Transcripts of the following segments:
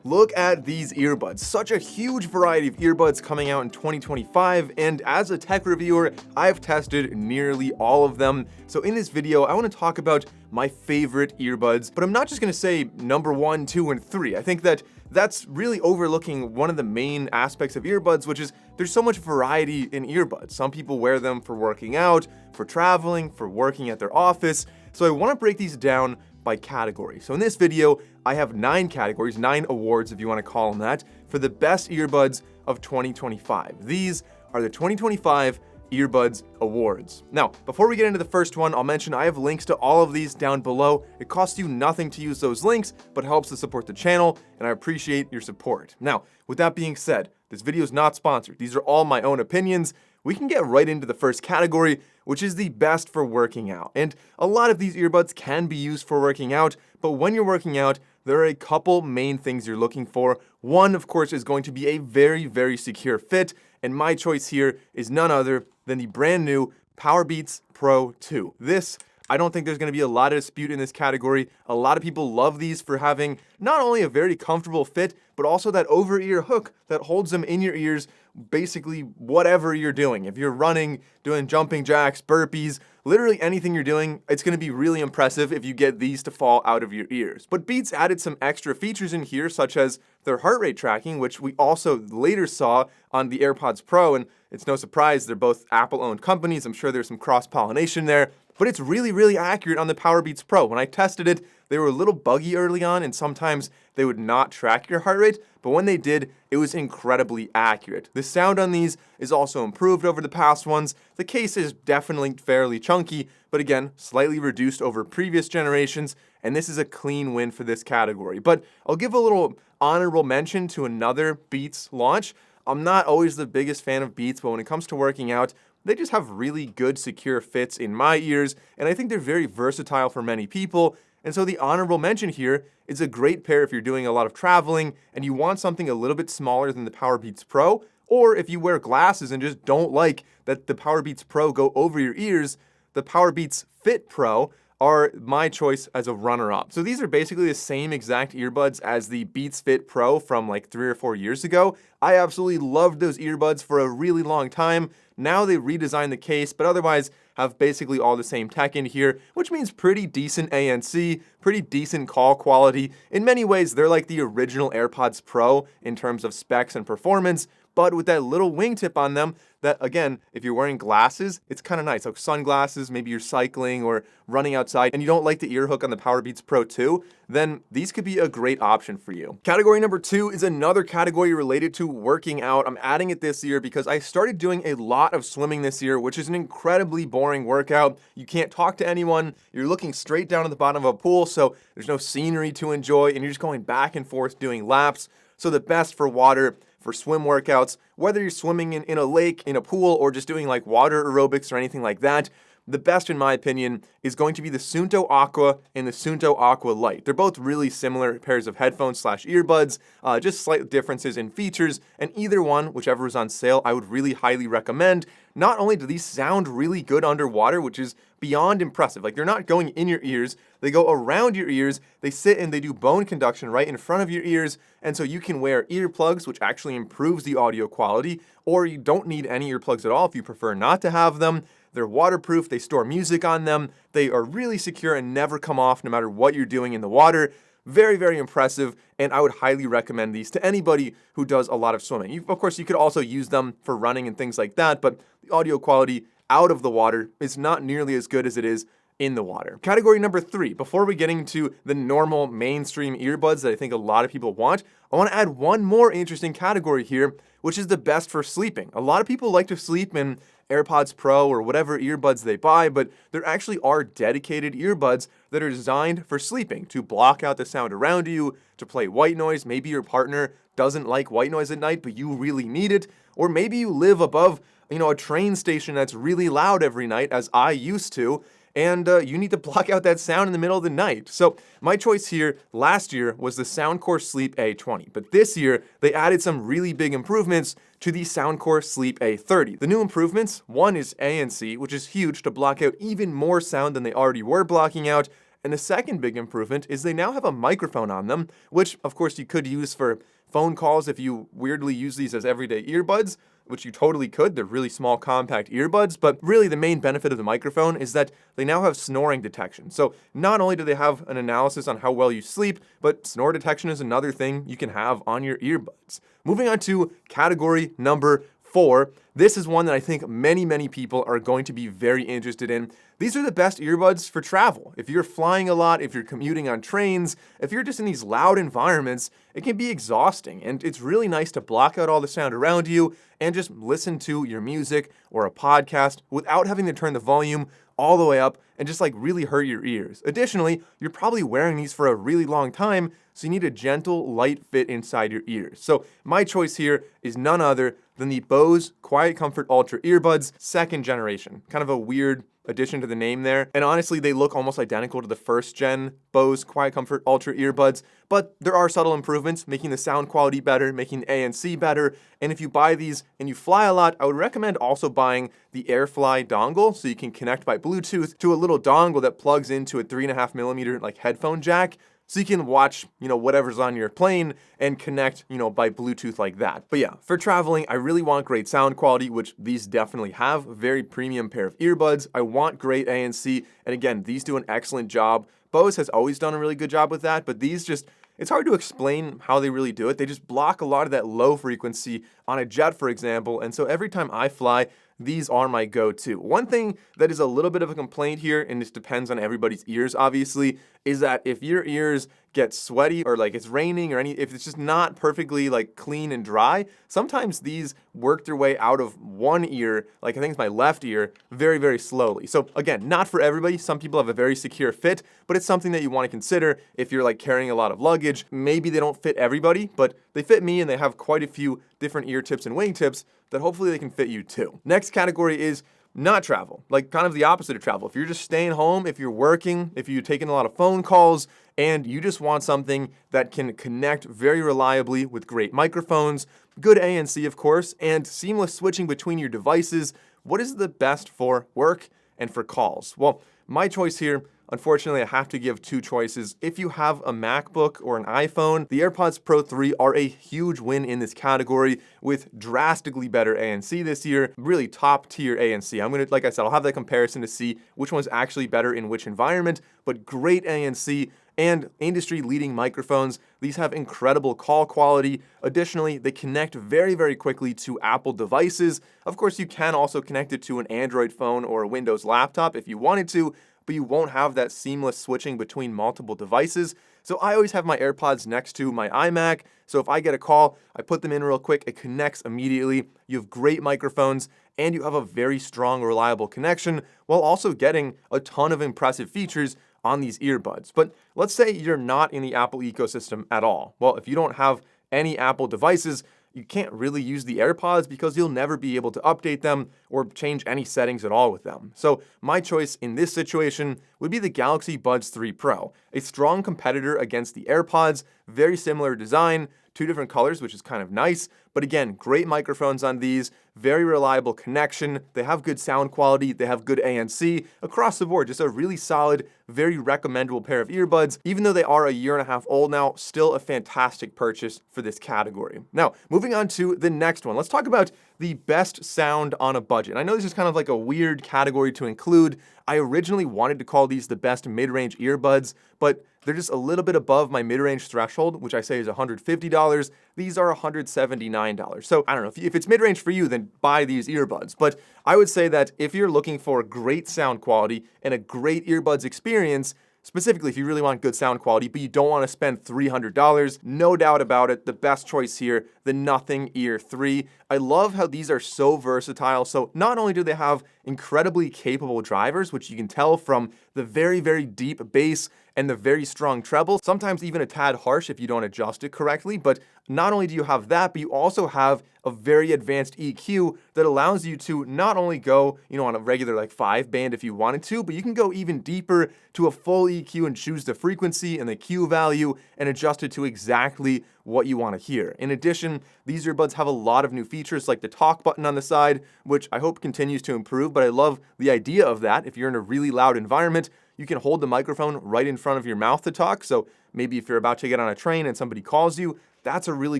Look at these earbuds. Such a huge variety of earbuds coming out in 2025, and as a tech reviewer, I've tested nearly all of them. So in this video, I want to talk about my favorite earbuds, but I'm not just going to say number 1, 2, and 3. I think that's really overlooking one of the main aspects of earbuds, which is there's so much variety in earbuds. Some people wear them for working out, for traveling, for working at their office. So I want to break these down by category. So in this video, I have 9 categories, 9 awards if you want to call them that, for the best earbuds of 2025. These are the 2025 Earbuds Awards. Now, before we get into the first one, I'll mention I have links to all of these down below. It costs you nothing to use those links, but helps to support the channel, and I appreciate your support. Now, with that being said, this video is not sponsored. These are all my own opinions. We can get right into the first category, which is the best for working out. And a lot of these earbuds can be used for working out, but when you're working out, there are a couple main things you're looking for. One, of course, is going to be a very, very secure fit, and my choice here is none other than the brand new Powerbeats Pro 2. This, I don't think there's going to be a lot of dispute in this category. A lot of people love these for having not only a very comfortable fit, but also that over-ear hook that holds them in your ears, basically whatever you're doing. If you're running, doing jumping jacks, burpees, literally anything you're doing, it's going to be really impressive if you get these to fall out of your ears. But Beats added some extra features in here, such as their heart rate tracking, which we also later saw on the AirPods Pro, and it's no surprise they're both Apple-owned companies. I'm sure there's some cross-pollination there, but it's really, really accurate on the Powerbeats Pro. When I tested it, they were a little buggy early on, and sometimes they would not track your heart rate, but when they did, it was incredibly accurate. The sound on these is also improved over the past ones. The case is definitely fairly chunky, but again, slightly reduced over previous generations, and this is a clean win for this category. But I'll give a little honorable mention to another Beats launch. I'm not always the biggest fan of Beats, but when it comes to working out, they just have really good secure fits in my ears, and I think they're very versatile for many people. And so the honorable mention here is a great pair if you're doing a lot of traveling and you want something a little bit smaller than the Powerbeats Pro, or if you wear glasses and just don't like that the Powerbeats Pro go over your ears, the Powerbeats Fit Pro are my choice as a runner-up. So these are basically the same exact earbuds as the Beats Fit Pro from like 3 or 4 years ago. I absolutely loved those earbuds for a really long time. Now they redesigned the case, but otherwise have basically all the same tech in here, which means pretty decent ANC, pretty decent call quality. In many ways, they're like the original AirPods Pro in terms of specs and performance, but with that little wingtip on them that, again, if you're wearing glasses, it's kind of nice. Like sunglasses, maybe you're cycling or running outside and you don't like the ear hook on the Powerbeats Pro 2, then these could be a great option for you. Category number 2 is another category related to working out. I'm adding it this year because I started doing a lot of swimming this year, which is an incredibly boring workout. You can't talk to anyone. You're looking straight down at the bottom of a pool, so there's no scenery to enjoy, and you're just going back and forth doing laps. So the best for water, for swim workouts, whether you're swimming in a lake, in a pool, or just doing like water aerobics or anything like that, the best, in my opinion, is going to be the Suunto Aqua and the Suunto Aqua Lite. They're both really similar pairs of headphones/earbuds, just slight differences in features, and either one, whichever is on sale, I would really highly recommend. Not only do these sound really good underwater, which is beyond impressive, like they're not going in your ears, they go around your ears, they sit and they do bone conduction right in front of your ears, and so you can wear earplugs, which actually improves the audio quality, or you don't need any earplugs at all if you prefer not to have them. They're waterproof, they store music on them, they are really secure and never come off no matter what you're doing in the water. Very, very impressive, and I would highly recommend these to anybody who does a lot of swimming. Of course, you could also use them for running and things like that, but the audio quality out of the water is not nearly as good as it is in the water. Category number 3, before we get into the normal mainstream earbuds that I think a lot of people want, I want to add one more interesting category here, which is the best for sleeping. A lot of people like to sleep in AirPods Pro or whatever earbuds they buy, but there actually are dedicated earbuds that are designed for sleeping, to block out the sound around you, to play white noise. Maybe your partner doesn't like white noise at night, but you really need it. Or maybe you live above, a train station that's really loud every night, as I used to, and you need to block out that sound in the middle of the night. So my choice here last year was the Soundcore Sleep A20, but this year they added some really big improvements to the Soundcore Sleep A30. The new improvements, one is ANC, which is huge to block out even more sound than they already were blocking out, And the second big improvement is they now have a microphone on them, which of course you could use for phone calls if you weirdly use these as everyday earbuds, which you totally could. They're really small, compact earbuds, but really the main benefit of the microphone is that they now have snoring detection. So not only do they have an analysis on how well you sleep, but snore detection is another thing you can have on your earbuds. Moving on to category number 4. This is one that I think many people are going to be very interested in. These are the best earbuds for travel. If you're flying a lot, if you're commuting on trains, if you're just in these loud environments, it can be exhausting. And it's really nice to block out all the sound around you and just listen to your music or a podcast without having to turn the volume all the way up and just like really hurt your ears. Additionally, you're probably wearing these for a really long time, so you need a gentle, light fit inside your ears. So my choice here is none other than the Bose Quiet Comfort Ultra Earbuds 2nd generation. Kind of a weird addition to the name there. And honestly, they look almost identical to the 1st gen Bose Quiet Comfort Ultra Earbuds, but there are subtle improvements, making the sound quality better, making the ANC better. And if you buy these and you fly a lot, I would recommend also buying the AirFly dongle so you can connect by Bluetooth to a little dongle that plugs into a 3.5mm like headphone jack. So you can watch, whatever's on your plane and connect, by Bluetooth like that. But yeah, for traveling, I really want great sound quality, which these definitely have. Very premium pair of earbuds. I want great ANC. And again, these do an excellent job. Bose has always done a really good job with that, but these just, it's hard to explain how they really do it. They just block a lot of that low frequency on a jet, for example. And so every time I fly, these are my go-to. One thing that is a little bit of a complaint here, and this depends on everybody's ears obviously, is that if your ears get sweaty or like it's raining or if it's just not perfectly like clean and dry, sometimes these work their way out of one ear, like I think it's my left ear, very slowly. So again, not for everybody. Some people have a very secure fit, but it's something that you want to consider if you're like carrying a lot of luggage. Maybe they don't fit everybody, but they fit me and they have quite a few different ear tips and wing tips that hopefully they can fit you too. Next category is not travel, like kind of the opposite of travel. If you're just staying home, if you're working, if you're taking a lot of phone calls, and you just want something that can connect very reliably with great microphones, good ANC of course, and seamless switching between your devices, what is the best for work and for calls? Well, my choice here, unfortunately, I have to give two choices. If you have a MacBook or an iPhone, the AirPods Pro 3 are a huge win in this category with drastically better ANC this year, really top tier ANC. Like I said, I'll have that comparison to see which one's actually better in which environment, but great ANC and industry-leading microphones. These have incredible call quality. Additionally, they connect very quickly to Apple devices. Of course, you can also connect it to an Android phone or a Windows laptop if you wanted to, but you won't have that seamless switching between multiple devices. So I always have my AirPods next to my iMac, so if I get a call, I put them in real quick, it connects immediately. You have great microphones, and you have a very strong, reliable connection, while also getting a ton of impressive features on these earbuds. But let's say you're not in the Apple ecosystem at all. Well, if you don't have any Apple devices, you can't really use the AirPods because you'll never be able to update them or change any settings at all with them. So my choice in this situation would be the Galaxy Buds 3 Pro, a strong competitor against the AirPods, very similar design, two different colors, which is kind of nice. But again, great microphones on these, very reliable connection. They have good sound quality. They have good ANC across the board. Just a really solid, very recommendable pair of earbuds. Even though they are a year and a half old now, still a fantastic purchase for this category. Now, moving on to the next one. Let's talk about the best sound on a budget. I know this is kind of like a weird category to include. I originally wanted to call these the best mid-range earbuds, but they're just a little bit above my mid-range threshold, which I say is $150. These are $179. So I don't know, if it's mid-range for you, then buy these earbuds. But I would say that if you're looking for great sound quality and a great earbuds experience, specifically if you really want good sound quality, but you don't want to spend $300, no doubt about it, the best choice here, the Nothing Ear 3. I love how these are so versatile. So not only do they have incredibly capable drivers, which you can tell from the very deep bass and the very strong treble, sometimes even a tad harsh if you don't adjust it correctly, but not only do you have that, but you also have a very advanced EQ that allows you to not only go, on a regular like 5 band if you wanted to, but you can go even deeper to a full EQ and choose the frequency and the Q value and adjust it to exactly what you want to hear. In addition, these earbuds have a lot of new features like the talk button on the side, which I hope continues to improve, but I love the idea of that. If you're in a really loud environment, you can hold the microphone right in front of your mouth to talk. So maybe if you're about to get on a train and somebody calls you, that's a really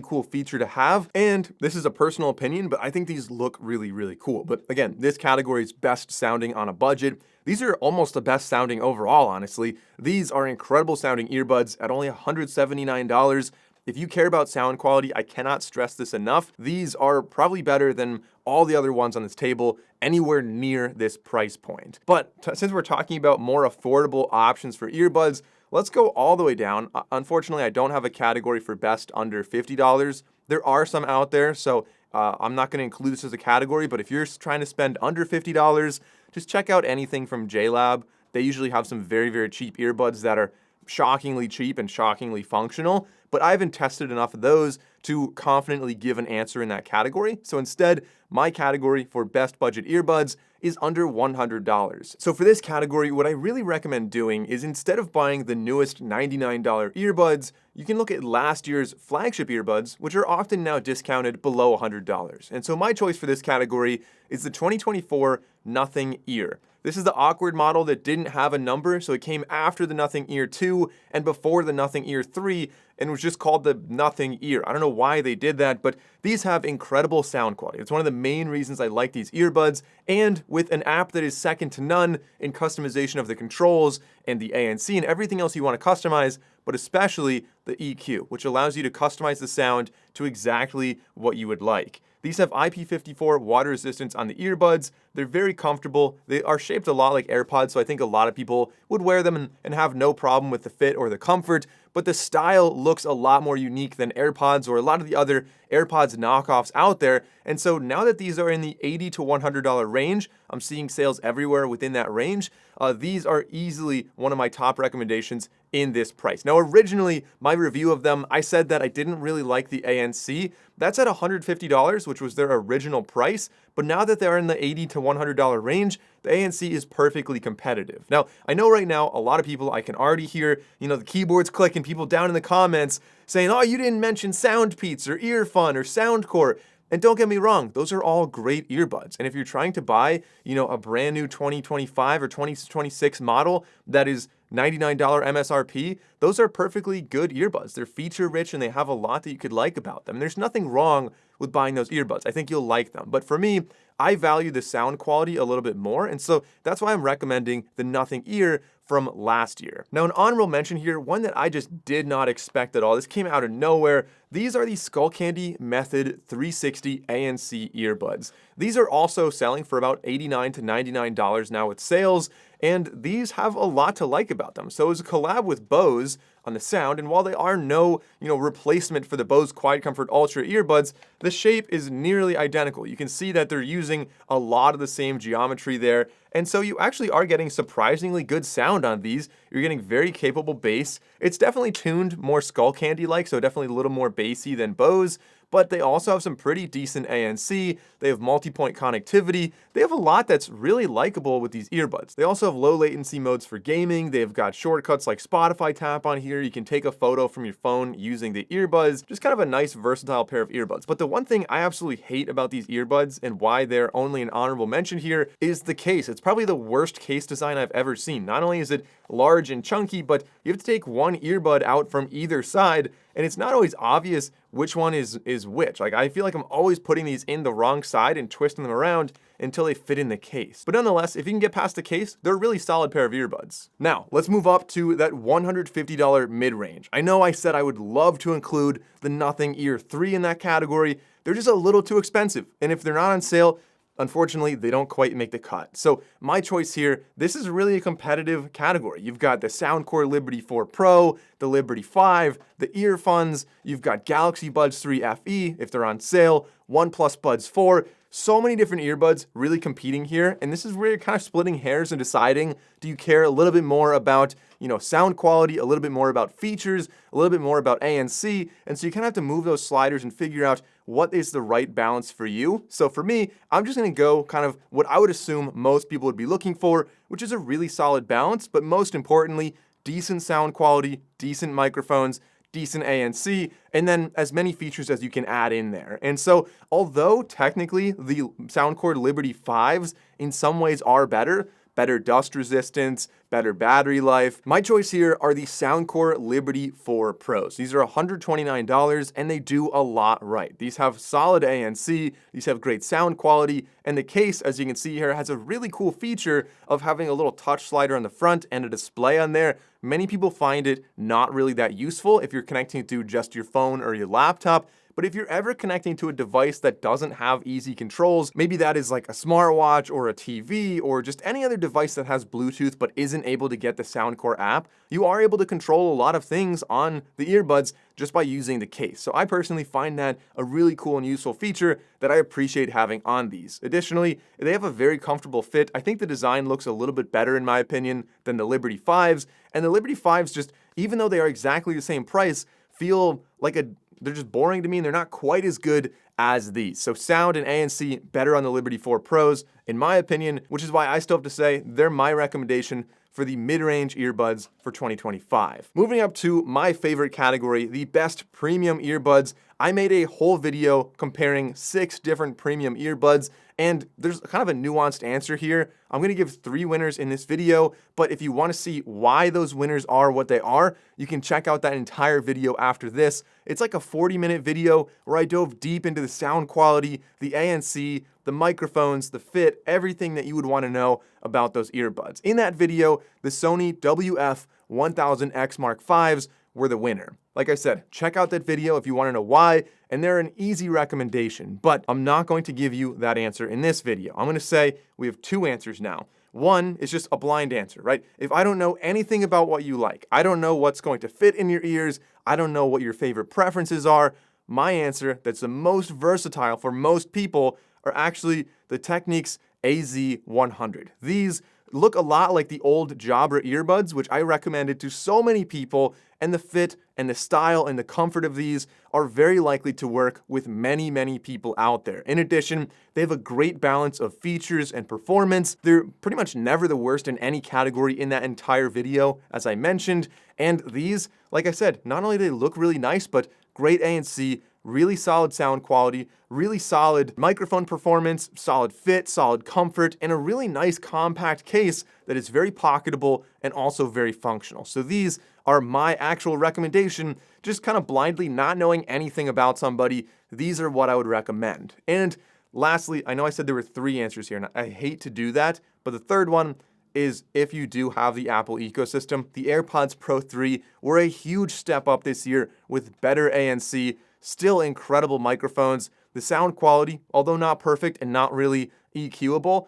cool feature to have. And this is a personal opinion, but I think these look really, really cool. But again, this category is best sounding on a budget. These are almost the best sounding overall, honestly. These are incredible sounding earbuds at only $179. If you care about sound quality, I cannot stress this enough. These are probably better than all the other ones on this table anywhere near this price point. But since we're talking about more affordable options for earbuds, let's go all the way down. Unfortunately, I don't have a category for best under $50. There are some out there, so I'm not going to include this as a category, but if you're trying to spend under $50, just check out anything from JLab. They usually have some very, very cheap earbuds that are shockingly cheap and shockingly functional, but I haven't tested enough of those to confidently give an answer in that category. So instead, my category for best budget earbuds is under $100. So for this category, what I really recommend doing is instead of buying the newest $99 earbuds, you can look at last year's flagship earbuds, which are often now discounted below $100. And so my choice for this category is the 2024 Nothing Ear. This is the awkward model that didn't have a number, so it came after the Nothing Ear 2 and before the Nothing Ear 3, and was just called the Nothing Ear. I don't know why they did that, but these have incredible sound quality. It's one of the main reasons I like these earbuds, and with an app that is second to none in customization of the controls and the ANC and everything else you want to customize, but especially the EQ, which allows you to customize the sound to exactly what you would like. These have IP54 water resistance on the earbuds. They're very comfortable. They are shaped a lot like AirPods, so I think a lot of people would wear them and have no problem with the fit or the comfort, but the style looks a lot more unique than AirPods or a lot of the other AirPods knockoffs out there. And so now that these are in the $80 to $100 range, I'm seeing sales everywhere within that range. These are easily one of my top recommendations in this price. Now, originally, my review of them, I said that I didn't really like the ANC. That's at $150, which was their original price. But now that they're in the $80 to $100 range, the ANC is perfectly competitive. Now, I know right now, a lot of people, I can already hear, the keyboards clicking, people down in the comments saying, oh, you didn't mention SoundPeats or Earfun or Soundcore. And don't get me wrong, those are all great earbuds. And if you're trying to buy, a brand new 2025 or 2026 model that is $99 MSRP, those are perfectly good earbuds. They're feature rich and they have a lot that you could like about them. And there's nothing wrong with buying those earbuds. I think you'll like them. But for me, I value the sound quality a little bit more. And so that's why I'm recommending the Nothing Ear from last year. Now, an honorable mention here, one that I just did not expect at all. This came out of nowhere. These are the Skullcandy Method 360 ANC earbuds. These are also selling for about $89 to $99 now with sales, and these have a lot to like about them. So it was a collab with Bose on the sound, and while they are no, replacement for the Bose Quiet Comfort Ultra earbuds, the shape is nearly identical. You can see that they're using a lot of the same geometry there, and so you actually are getting surprisingly good sound on these. You're getting very capable bass. It's definitely tuned more Skullcandy-like, so definitely a little more bassy than Bose, but they also have some pretty decent ANC. They have multi-point connectivity. They have a lot that's really likable with these earbuds. They also have low latency modes for gaming. They've got shortcuts like Spotify Tap on here. You can take a photo from your phone using the earbuds. Just kind of a nice versatile pair of earbuds. But the one thing I absolutely hate about these earbuds and why they're only an honorable mention here is the case. It's probably the worst case design I've ever seen. Not only is it large and chunky, but you have to take one earbud out from either side, and it's not always obvious which one is which. Like, I feel like I'm always putting these in the wrong side and twisting them around until they fit in the case. But nonetheless, if you can get past the case, they're a really solid pair of earbuds. Now, let's move up to that $150 mid-range. I know I said I would love to include the Nothing Ear 3 in that category. They're just a little too expensive, and if they're not on sale, unfortunately, they don't quite make the cut. So my choice here, this is really a competitive category. You've got the Soundcore Liberty 4 Pro, the Liberty 5, the Earfuns, you've got Galaxy Buds 3 FE if they're on sale, OnePlus Buds 4, so many different earbuds really competing here. And this is where you're kind of splitting hairs and deciding, do you care a little bit more about, sound quality, a little bit more about features, a little bit more about ANC. And so you kind of have to move those sliders and figure out what is the right balance for you. So for me, I'm just gonna go kind of what I would assume most people would be looking for, which is a really solid balance, but most importantly, decent sound quality, decent microphones, decent ANC, and then as many features as you can add in there. And so, although technically the Soundcore Liberty 5s in some ways are better, better dust resistance, better battery life. My choice here are the Soundcore Liberty 4 Pros. These are $129 and they do a lot right. These have solid ANC, these have great sound quality, and the case, as you can see here, has a really cool feature of having a little touch slider on the front and a display on there. Many people find it not really that useful if you're connecting to just your phone or your laptop. But if you're ever connecting to a device that doesn't have easy controls, maybe that is like a smartwatch or a TV or just any other device that has Bluetooth but isn't able to get the Soundcore app, you are able to control a lot of things on the earbuds just by using the case. So I personally find that a really cool and useful feature that I appreciate having on these. Additionally, they have a very comfortable fit. I think the design looks a little bit better in my opinion than the Liberty 5s, and the Liberty 5s just, even though they are exactly the same price, feel like they're just boring to me and they're not quite as good as these. So sound and ANC better on the Liberty 4 Pros, in my opinion, which is why I still have to say they're my recommendation for the mid-range earbuds for 2025. Moving up to my favorite category, the best premium earbuds. I made a whole video comparing 6 different premium earbuds, and there's kind of a nuanced answer here. I'm gonna give 3 winners in this video, but if you wanna see why those winners are what they are, you can check out that entire video after this. It's like a 40-minute video where I dove deep into the sound quality, the ANC, the microphones, the fit, everything that you would wanna know about those earbuds. In that video, the Sony WF-1000X Mark Vs were the winner. Like I said, check out that video if you want to know why, and they're an easy recommendation, but I'm not going to give you that answer in this video. I'm going to say we have 2 answers now. One is just a blind answer, right? If I don't know anything about what you like, I don't know what's going to fit in your ears, I don't know what your favorite preferences are, my answer that's the most versatile for most people are actually the Technics AZ100. These look a lot like the old Jabra earbuds, which I recommended to so many people, and the fit and the style and the comfort of these are very likely to work with many, many people out there. In addition, they have a great balance of features and performance. They're pretty much never the worst in any category in that entire video, as I mentioned, and these, like I said, not only do they look really nice, but great ANC, really solid sound quality, really solid microphone performance, solid fit, solid comfort, and a really nice compact case that is very pocketable and also very functional. So these are my actual recommendation, just kind of blindly not knowing anything about somebody. These are what I would recommend. And lastly, I know I said there were 3 answers here, and I hate to do that, but the third one is if you do have the Apple ecosystem, the AirPods Pro 3 were a huge step up this year with better ANC, still incredible microphones. The sound quality, although not perfect and not really EQable,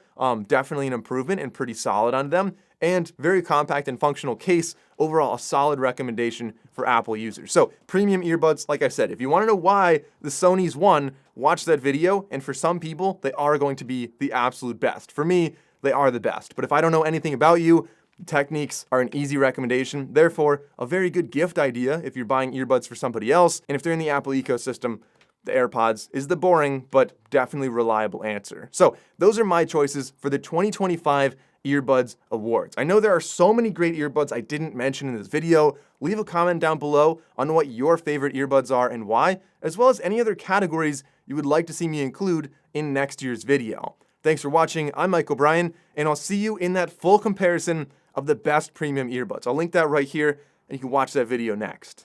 definitely an improvement and pretty solid on them. And very compact and functional case. Overall, a solid recommendation for Apple users. So premium earbuds, like I said, if you want to know why the Sony's won, watch that video. And for some people, they are going to be the absolute best. For me, they are the best. But if I don't know anything about you, Techniques are an easy recommendation, therefore a very good gift idea if you're buying earbuds for somebody else. And if they're in the Apple ecosystem, the AirPods is the boring but definitely reliable answer. So those are my choices for the 2025 Earbuds Awards. I know there are so many great earbuds I didn't mention in this video. Leave a comment down below on what your favorite earbuds are and why, as well as any other categories you would like to see me include in next year's video. Thanks for watching. I'm Mike O'Brien, and I'll see you in that full comparison of the best premium earbuds. I'll link that right here, and you can watch that video next.